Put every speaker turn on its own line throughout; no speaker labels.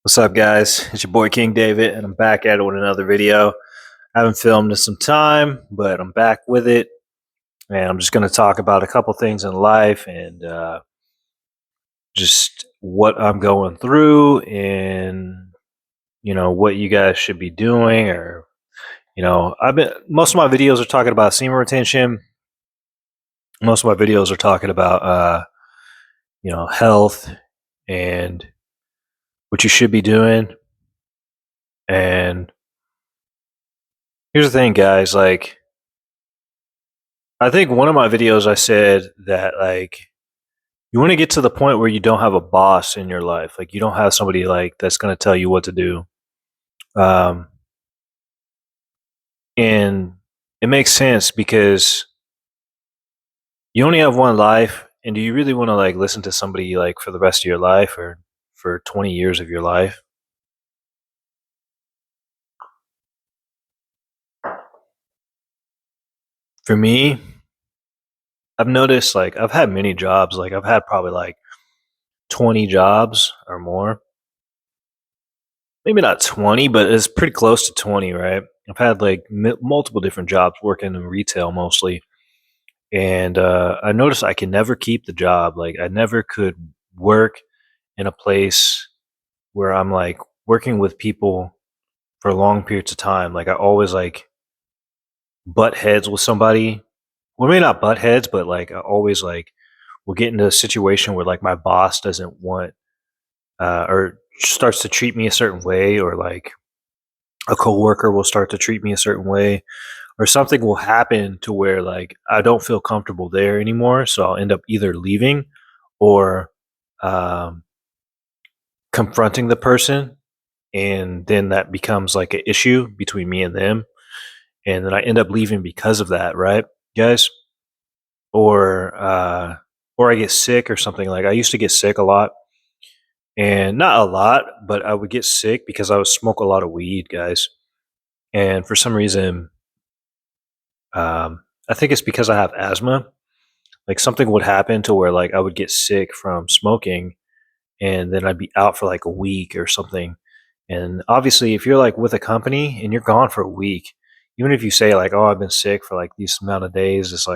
What's up, guys? It's your boy King David, and I'm back at it with another video. I haven't filmed in some time, but I'm back with it, and I'm just going to talk about a couple things in life and just what I'm going through, and what you guys should be doing. Or I've been most of my videos are talking about semen retention. Most of my videos are talking about health and what you should be doing. And here's the thing, guys. I think one of my videos I said that you want to get to the point where you don't have a boss in your life. Like you don't have somebody that's going to tell you what to do. Um and it makes sense because you only have one life, and do you really want to listen to somebody for the rest of your life or for 20 years of your life? For me, I've noticed I've had many jobs. I've had probably 20 jobs or more. Maybe not 20, but it's pretty close to 20, right? I've had multiple different jobs working in retail mostly. And I noticed I can never keep the job. Like, I never could work in a place where I'm working with people for long periods of time. Like, I always butt heads with somebody. Well, maybe not butt heads, but I always will get into a situation where my boss doesn't want or starts to treat me a certain way, or a coworker will start to treat me a certain way, or something will happen to where I don't feel comfortable there anymore. So I'll end up either leaving or um, confronting the person, and then that becomes like an issue between me and them, and then I end up leaving because of that, right, guys? Or I get sick or something. Like I used to get sick a lot, and not a lot, but I would get sick because I would smoke a lot of weed, guys. And for some reason, I think it's because I have asthma. Like something would happen to where I would get sick from smoking, and then I'd be out for like a week or something. And obviously, if you're with a company and you're gone for a week, even if you say oh, I've been sick for this amount of days, it's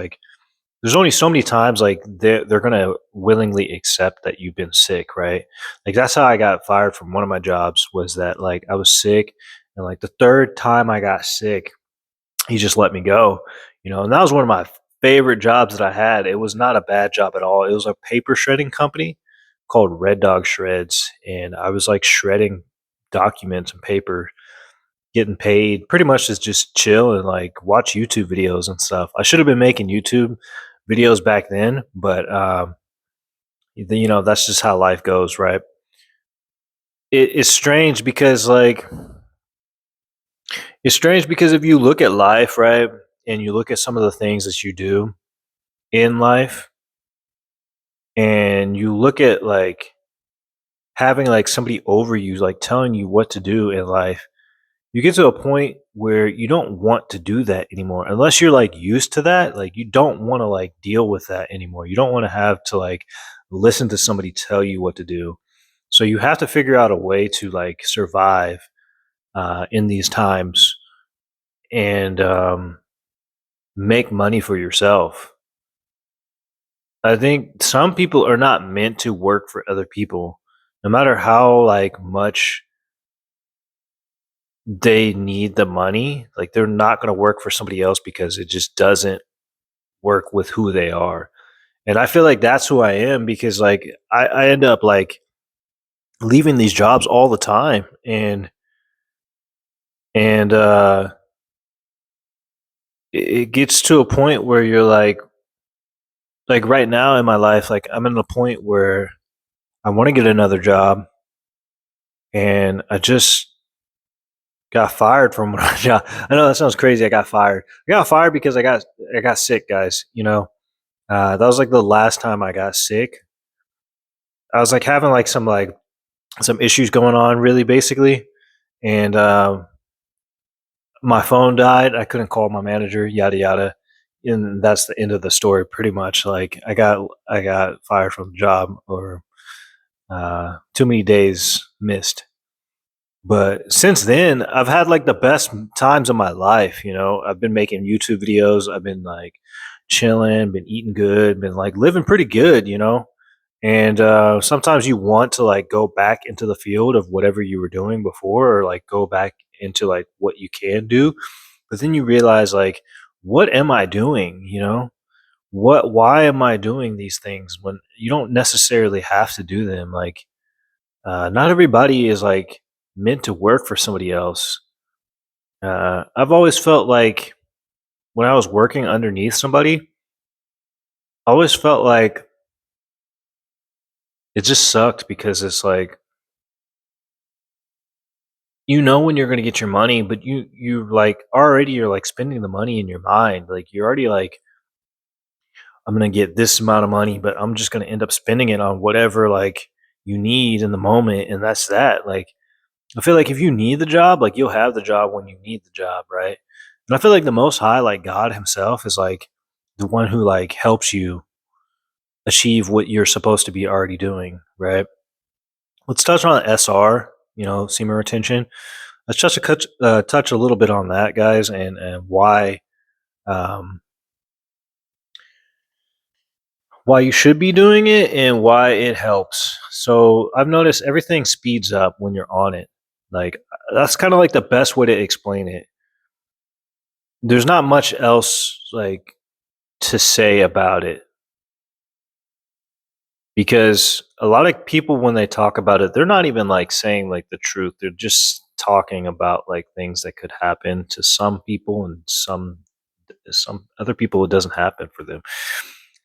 there's only so many times they're gonna willingly accept that you've been sick, right? Like that's how I got fired from one of my jobs, was that I was sick, and the third time I got sick, he just let me go. And that was one of my favorite jobs that I had. It was not a bad job at all. It was a paper shredding company called Red Dog Shreds, and I was shredding documents and paper, getting paid pretty much to just chill and watch YouTube videos and stuff. I should have been making YouTube videos back then, but that's just how life goes, right? It's strange because if you look at life, right, and you look at some of the things that you do in life, and you look at having somebody over you telling you what to do in life, you get to a point where you don't want to do that anymore unless you're used to that. Like you don't want to deal with that anymore. You don't want to have to listen to somebody tell you what to do. So you have to figure out a way to survive in these times, and make money for yourself. I think some people are not meant to work for other people, no matter how much they need the money. Like they're not going to work for somebody else because it just doesn't work with who they are. And I feel like that's who I am, because I end up leaving these jobs all the time, and it gets to a point where you're like right now in my life, I'm in a point where I want to get another job, and I just got fired from my job. I know that sounds crazy. I got fired. I got fired because I got sick, guys. That was the last time I got sick. I was having some issues going on, really, basically, and my phone died. I couldn't call my manager. Yada yada, and that's the end of the story, pretty much. I got fired from the job, or too many days missed. But since then, I've had like the best times of my life. I've been making YouTube videos. I've been like chilling, been eating good, been like living pretty good. And sometimes you want to like go back into the field of whatever you were doing before, or like go back into like what you can do. But then you realize like, what am I doing? Why am I doing these things when you don't necessarily have to do them? Like, not everybody is like meant to work for somebody else. I've always felt like when I was working underneath somebody, I always felt like it just sucked because it's like, when you're gonna get your money, but you like already you're like spending the money in your mind. Like you're already like, I'm gonna get this amount of money, but I'm just gonna end up spending it on whatever like you need in the moment, and that's that. Like I feel like if you need the job, like you'll have the job when you need the job, right? And I feel like the Most High, like God Himself, is like the one who like helps you achieve what you're supposed to be already doing, right? Let's touch on SR, semen retention. Let's touch a little bit on that, guys, and um, why you should be doing it and why it helps. So I've noticed everything speeds up when you're on it. Like that's kind of like the best way to explain it. There's not much else like to say about it because a lot of people when they talk about it, they're not even like saying like the truth. They're just talking about like things that could happen to some people and some other people it doesn't happen for them.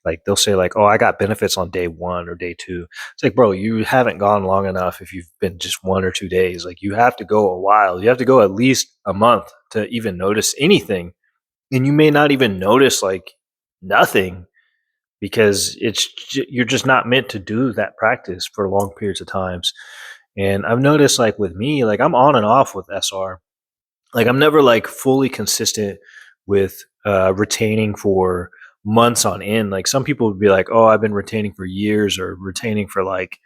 Like they'll say like, "Oh, I got benefits on day 1 or day 2." It's like, "Bro, you haven't gone long enough if you've been just 1 or 2 days. Like you have to go a while. You have to go at least a month to even notice anything." And you may not even notice like nothing because you're just not meant to do that practice for long periods of times. And I've noticed like with me, like I'm on and off with SR. Like I'm never like fully consistent with retaining for months on end. Like some people would be like, "Oh, I've been retaining for years," or retaining for like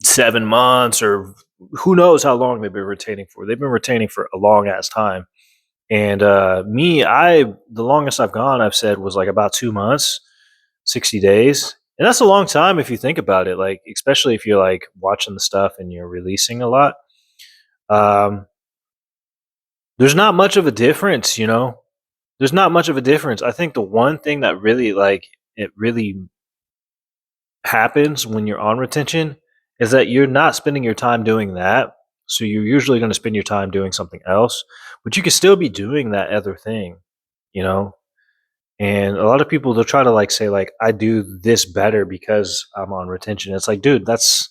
7 months, or who knows how long they've been retaining for. They've been retaining for a long ass time. And the longest I've gone, I've said was like about 2 months, 60 days. And that's a long time if you think about it, like, especially if you're like watching the stuff and you're releasing a lot. Um, there's not much of a difference. There's not much of a difference. I think the one thing that really like it really happens when you're on retention is that you're not spending your time doing that. So you're usually going to spend your time doing something else, but you can still be doing that other thing, you know? And a lot of people they'll try to like say like I do this better because I'm on retention. It's like, dude, that's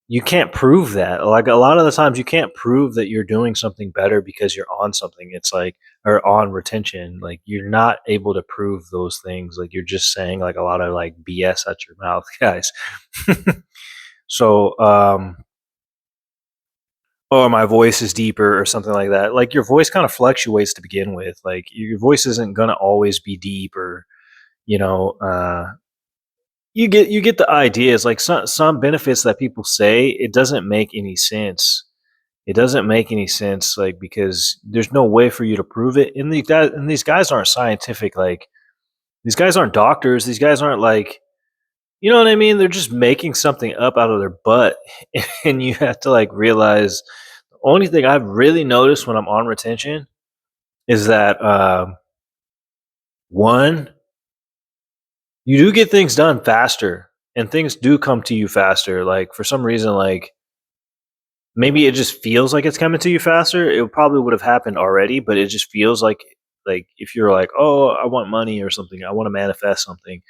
you can't prove that. Like a lot of the times you can't prove that you're doing something better because you're on something. It's like or on retention. Like you're not able to prove those things. Like you're just saying like a lot of like BS at your mouth, guys. So or my voice is deeper or something like that. Like your voice kind of fluctuates to begin with. Like your voice isn't gonna always be deep or you know, you get the idea. It's like some benefits that people say, it doesn't make any sense. It doesn't make any sense, like because there's no way for you to prove it. And these guys aren't scientific. Like these guys aren't doctors. These guys aren't like you know what I mean. They're just making something up out of their butt, and you have to like realize the only thing I've really noticed when I'm on retention is that one, you do get things done faster, and things do come to you faster. Like for some reason, like maybe it just feels like it's coming to you faster. It probably would have happened already, but it just feels like if you're like, "Oh, I want money or something. I want to manifest something."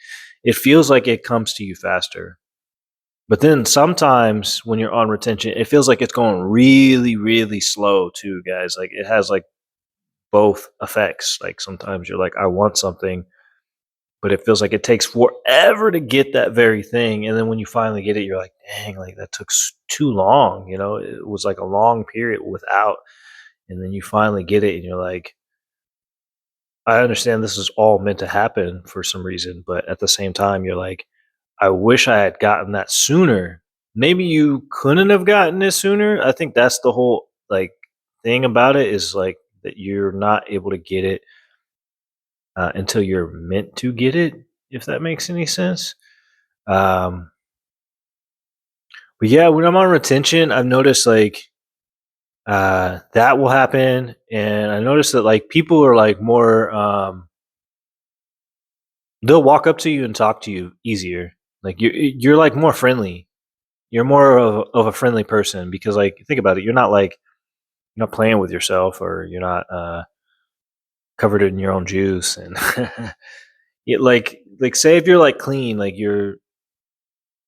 It feels like it comes to you faster. But then sometimes when you're on retention, it feels like it's going really, really slow too, guys. Like it has like both effects. Like sometimes you're like, I want something, but it feels like it takes forever to get that very thing. And then when you finally get it, you're like, dang, like that took too long. It was like a long period without. And then you finally get it, and you're like, I understand this is all meant to happen for some reason, but at the same time, you're like, I wish I had gotten that sooner maybe you couldn't have gotten it sooner. I think that's the whole like thing about it is like that you're not able to get it until you're meant to get it, if that makes any sense. Um, but yeah, when I'm on retention, I've noticed like that will happen, and I noticed that like people are like more they'll walk up to you and talk to you easier. Like you're like more friendly. You're more of a friendly person because like think about it, you're not playing with yourself or you're not covered in your own juice and like say if you're like clean, like you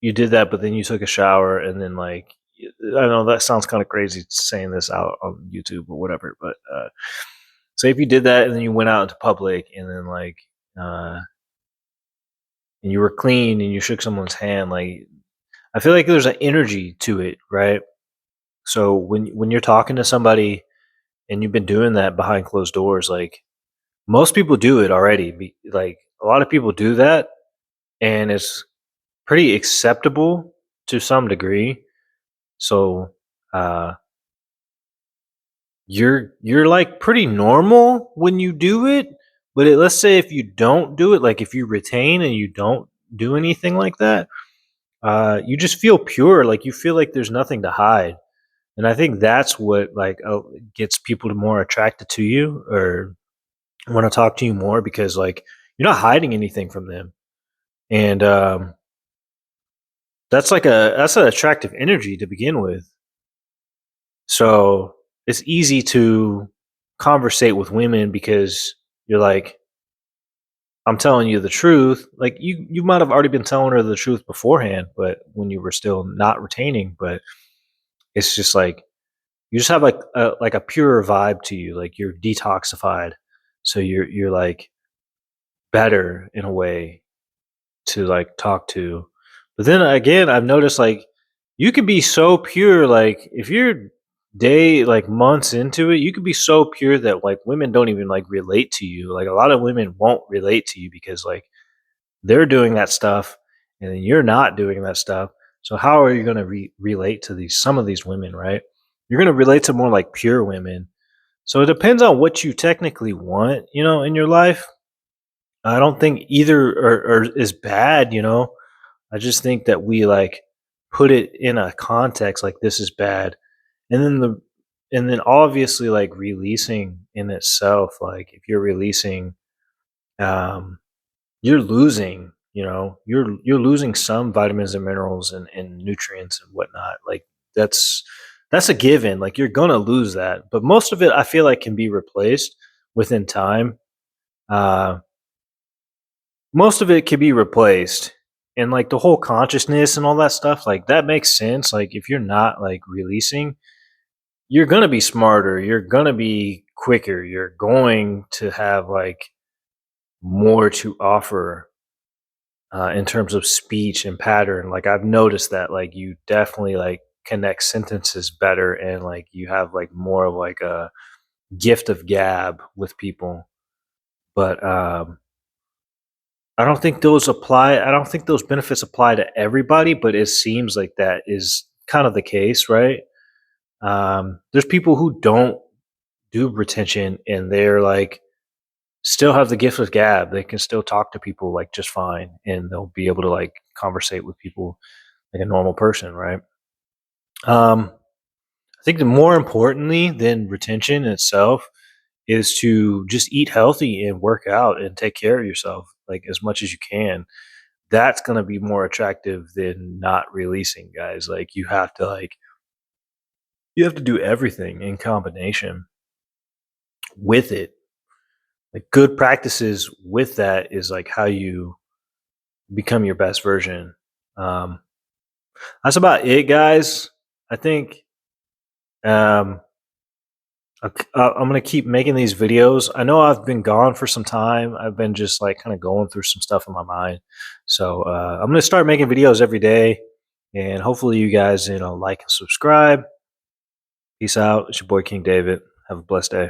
did that, but then you took a shower and then like I know that sounds kind of crazy saying this out on YouTube or whatever, but say if you did that and then you went out into public and then like uh, and you were clean and you shook someone's hand, like I feel like there's an energy to it, right? So when you're talking to somebody and you've been doing that behind closed doors, like most people do it already. Like a lot of people do that, and it's pretty acceptable to some degree. So uh, you're like pretty normal when you do it. But let's say if you don't do it, like if you retain and you don't do anything like that, you just feel pure. Like you feel like there's nothing to hide. And I think that's what like gets people to more attracted to you or want to talk to you more because like you're not hiding anything from them, and that's an attractive energy to begin with. So it's easy to conversate with women because you're like, I'm telling you the truth. Like you might have already been telling her the truth beforehand, but when you were still not retaining, but it's just like you just have like a pure vibe to you, like you're detoxified. So you're like better in a way to like talk to. But then again, I've noticed like you could be so pure, like if you're like months into it, you could be so pure that like women don't even like relate to you. Like a lot of women won't relate to you because like they're doing that stuff and then you're not doing that stuff. So how are you going to relate to these some of these women, right? You're going to relate to more like pure women. So it depends on what you technically want, in your life. I don't think either is bad, I just think that we like put it in a context like this is bad. And then obviously like releasing in itself, like if you're releasing, um, you're losing, you're losing some vitamins and minerals and nutrients and whatnot. Like that's that's a given. Like you're gonna lose that. But most of it I feel like can be replaced within time. Uh Most of it can be replaced, and, like, the whole consciousness and all that stuff, like, that makes sense, like, if you're not, like, releasing, you're gonna be smarter, you're gonna be quicker, you're going to have, like, more to offer, in terms of speech and pattern, like, I've noticed that, like, you definitely, like, connect sentences better and, like, you have, like, more of, like, a gift of gab with people, but, I don't think those benefits apply to everybody, but it seems like that is kind of the case, right? There's people who don't do retention and they're like still have the gift of gab. They can still talk to people like just fine and they'll be able to like conversate with people like a normal person, right? Um, I think the more importantly than retention itself is to just eat healthy and work out and take care of yourself like as much as you can. That's gonna be more attractive than not releasing, guys. Like you have to do everything in combination with it. Like good practices with that is like how you become your best version. Um, that's about it, guys. I think um, I'm gonna keep making these videos. I know I've been gone for some time. I've been just like kind of going through some stuff in my mind. So I'm gonna start making videos every day, and hopefully you guys like and subscribe. Peace out. It's your boy King David. Have a blessed day.